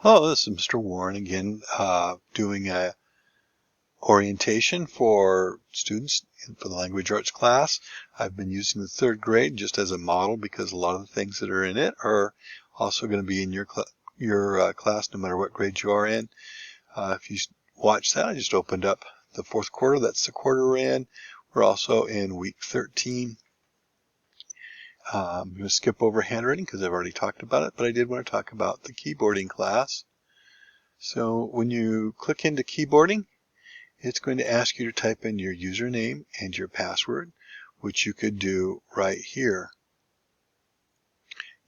Hello, this is Mr. Warren again, doing a orientation for students for the language arts class. I've been using the third grade just as a model because a lot of the things that are in it are also going to be in your class no matter what grade you are in. If you watch that, I just opened up the fourth quarter. That's the quarter we're in. We're also in week 13. I'm going to skip over handwriting because I've already talked about it, but I did want to talk about the keyboarding class. So when you click into keyboarding, it's going to ask you to type in your username and your password, which you could do right here.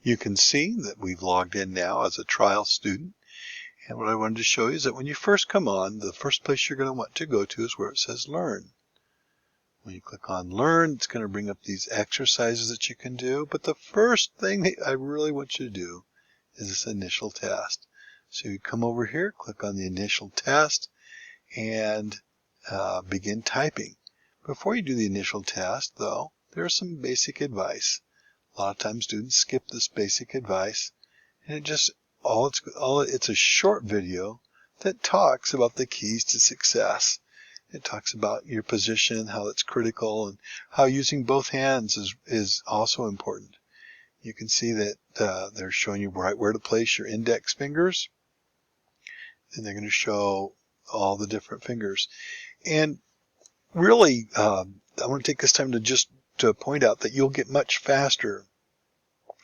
You can see that we've logged in now as a trial student. And what I wanted to show you is that when you first come on, the first place you're going to want to go to is where it says Learn. When you click on Learn, it's going to bring up these exercises that you can do. But the first thing that I really want you to do is this initial test. So you come over here, click on the initial test, and begin typing. Before you do the initial test, though, there's some basic advice. A lot of times students skip this basic advice, and it's a short video that talks about the keys to success. It talks about your position, how it's critical, and how using both hands is also important. You can see that they're showing you right where to place your index fingers, and they're going to show all the different fingers. And really, I want to take this time to point out that you'll get much faster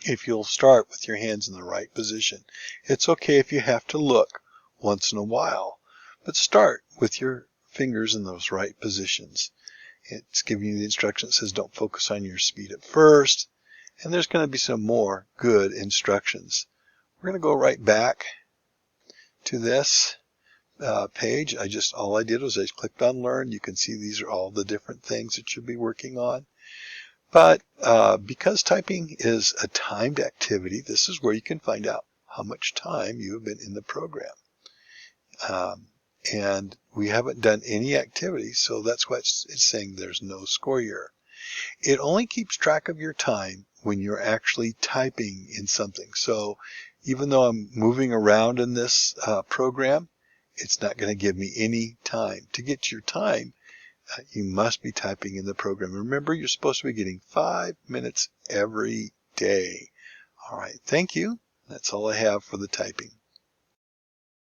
if you'll start with your hands in the right position. It's okay if you have to look once in a while, but start with your fingers in those right positions. It's giving you the instruction that says don't focus on your speed at first, and there's going to be some more good instructions. We're going to go right back to this page. All I did was I clicked on Learn. You can see these are all the different things that you'll be working on. But because typing is a timed activity, this is where you can find out how much time you have been in the program. And we haven't done any activity, so that's why it's saying there's no score here. It only keeps track of your time when you're actually typing in something. So even though I'm moving around in this program, it's not going to give me any time. To get your time, you must be typing in the program. Remember, you're supposed to be getting 5 minutes every day. All right, thank you. That's all I have for the typing.